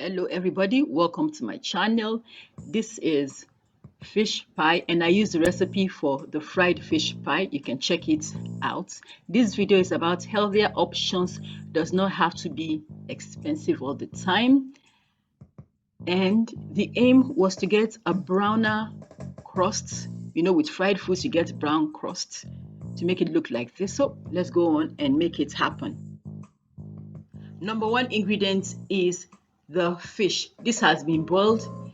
Hello everybody, welcome to my channel. This is fish pie and I use the recipe for the fried fish pie. You can check it out. This video is about healthier options. Does not have to be expensive all the time, and the aim was to get a browner crust. You know, with fried foods you get brown crust to make it look like this. So let's go on and make it happen. Number one ingredient is the fish. This has been boiled.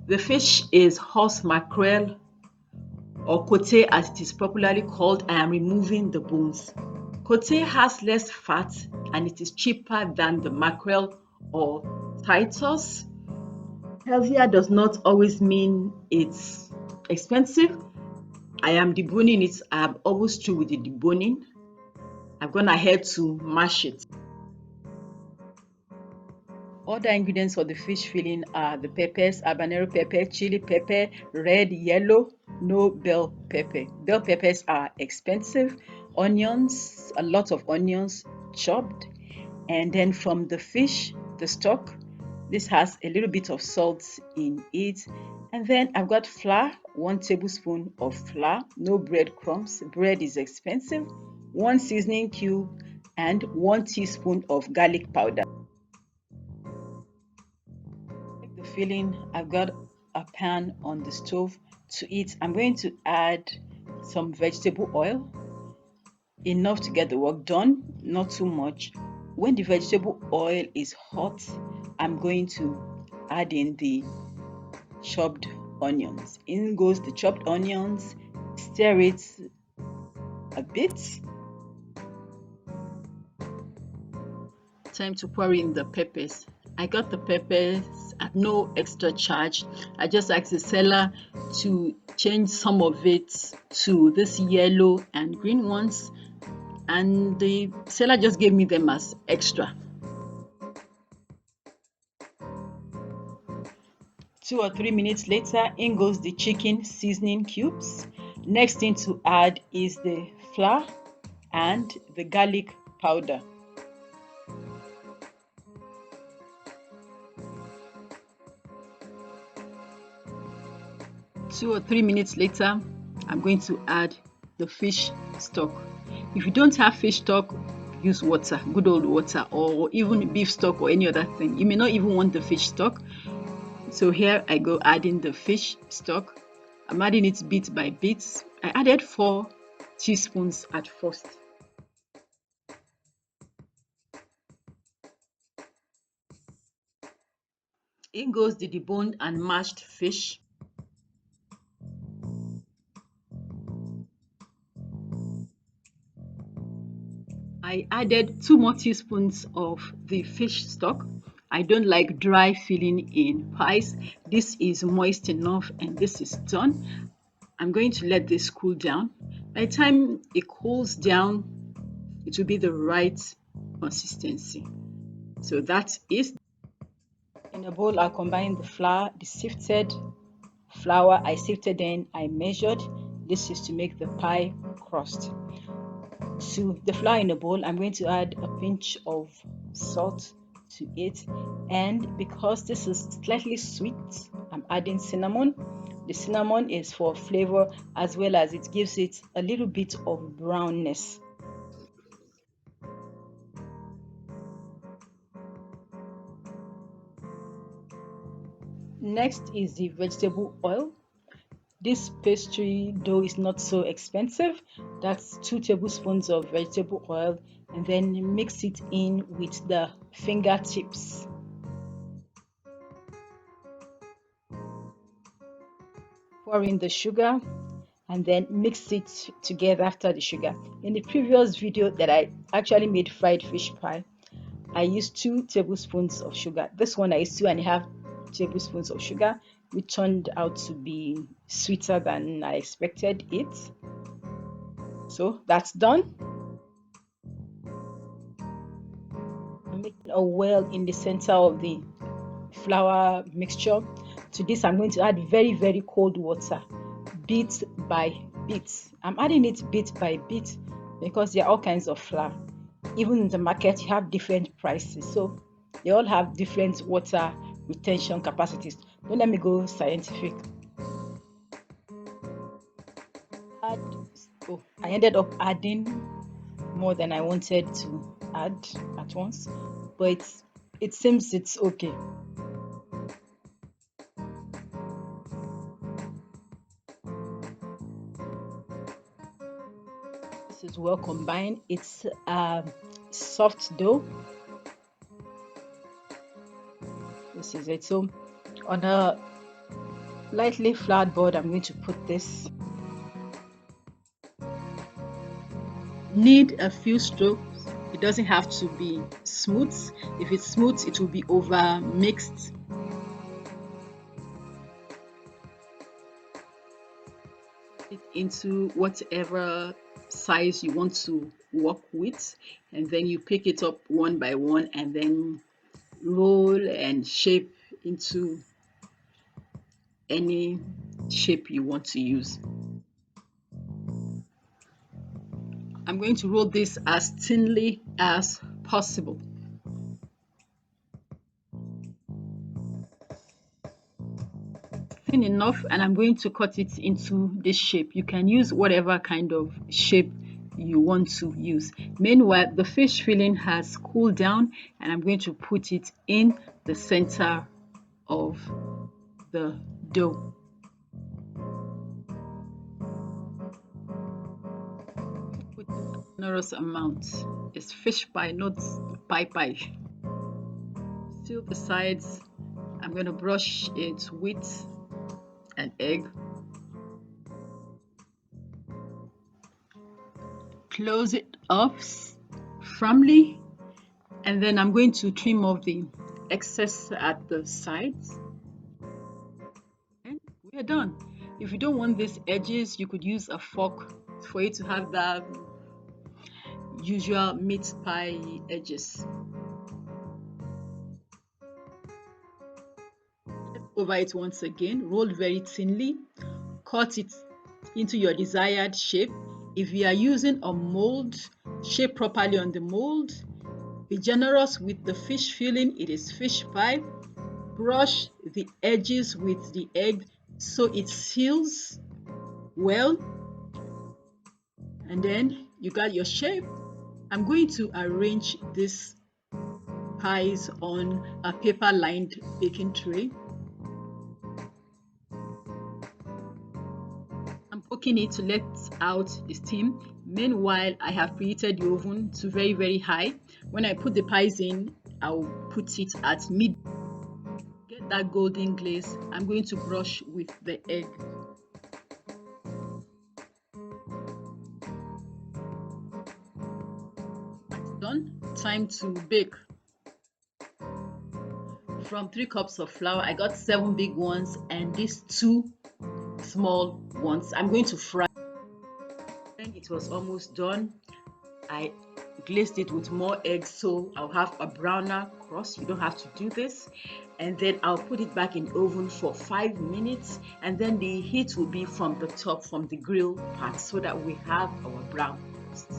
The fish is horse mackerel, or cote as it is popularly called. I am removing the bones. Cote has less fat and it is cheaper than the mackerel or Titus. Healthier does not always mean it's expensive. I am deboning it. I am almost through with the deboning. I've gone ahead to mash it. Other ingredients for the fish filling are the peppers: habanero pepper, chili pepper, red, yellow, no bell pepper. Bell peppers are expensive. Onions, a lot of onions chopped. And then from the fish, the stock, this has a little bit of salt in it. And then I've got flour, 1 tablespoon of flour, no breadcrumbs. Bread is expensive. 1 seasoning cube and 1 teaspoon of garlic powder. The filling, I've got a pan on the stove. To it, I'm going to add some vegetable oil, enough to get the work done, not too much. When the vegetable oil is hot, I'm going to add in the chopped onions. In goes the chopped onions. Stir it a bit. Time to pour in the peppers. I got the peppers at no extra charge. I just asked the seller to change some of it to this yellow and green ones, and the seller just gave me them as extra. 2 or 3 minutes later, in goes the chicken seasoning cubes. Next thing to add is the flour and the garlic powder. Two or 3 minutes later, I'm going to add the fish stock. If you don't have fish stock, use water, good old water, or even beef stock or any other thing. You may not even want the fish stock. So here I go adding the fish stock. I'm adding it bit by bit. I added 4 teaspoons at first. In goes the deboned and mashed fish. I added 2 more teaspoons of the fish stock. I don't like dry filling in pies. This is moist enough and this is done. I'm going to let this cool down. By the time it cools down, it will be the right consistency. So that is. In a bowl, I'll combine the flour, the sifted flour I sifted in, I measured. This is to make the pie crust. To the flour in a bowl, I'm going to add a pinch of salt to it, and because this is slightly sweet, I'm adding cinnamon. The cinnamon is for flavor, as well as it gives it a little bit of brownness. Next is the vegetable oil. This pastry dough is not so expensive. That's 2 tablespoons of vegetable oil, and then mix it in with the fingertips. Pour in the sugar and then mix it together after the sugar. In the previous video that I actually made fried fish pie, I used 2 tablespoons of sugar. This one I used 2.5 tablespoons of sugar, which turned out to be sweeter than I expected it. So that's done. I'm making a well in the center of the flour mixture. To this, I'm going to add very, very cold water, bit by bit. I'm adding it bit by bit because there are all kinds of flour. Even in the market, you have different prices. So They all have different water retention capacities. Don't let me go scientific. I ended up adding more than I wanted to add at once, but it seems it's okay. This is well combined. It's soft dough. This is it. So on a lightly floured board, I'm going to put this. Need a few strokes. It doesn't have to be smooth. If it's smooth, it will be over mixed. It into whatever size you want to work with, and then you pick it up one by one and then roll and shape into any shape you want to use. I'm going to roll this as thinly as possible. Thin enough, and I'm going to cut it into this shape. You can use whatever kind of shape you want to use. Meanwhile, the fish filling has cooled down, and I'm going to put it in the center of the dough. Put a generous amount. It's fish pie, not pie pie. Seal the sides. I'm going to brush it with an egg. Close it off firmly, and then I'm going to trim off the excess at the sides, and we are done. If you don't want these edges, you could use a fork for it to have the usual meat pie edges. Over it once again, roll very thinly, cut it into your desired shape. If you are using a mold, shape properly on the mold. Be generous with the fish filling. It is fish pie. Brush the edges with the egg so it seals well, and then you got your shape. I'm going to arrange these pies on a paper lined baking tray. I'm cooking it to let out the steam. Meanwhile, I have preheated the oven to very, very high. When I put the pies in, I'll put it at mid. Get that golden glaze. I'm going to brush with the egg. That's done. Time to bake. From 3 cups of flour, I got 7 big ones and these 2 small ones. I'm going to fry. When it was almost done, I glazed it with more eggs, so I'll have a browner crust. You don't have to do this. And then I'll put it back in the oven for 5 minutes, and then the heat will be from the top, from the grill part, so that we have our brown crust.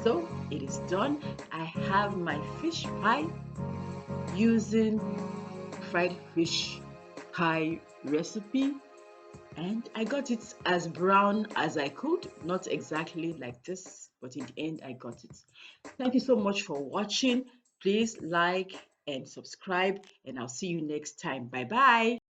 So it is done. I have my fish pie using fried fish pie recipe, and I got it as brown as I could, not exactly like this, but in the end I got it. Thank you so much for watching. Please like and subscribe, and I'll see you next time. Bye bye.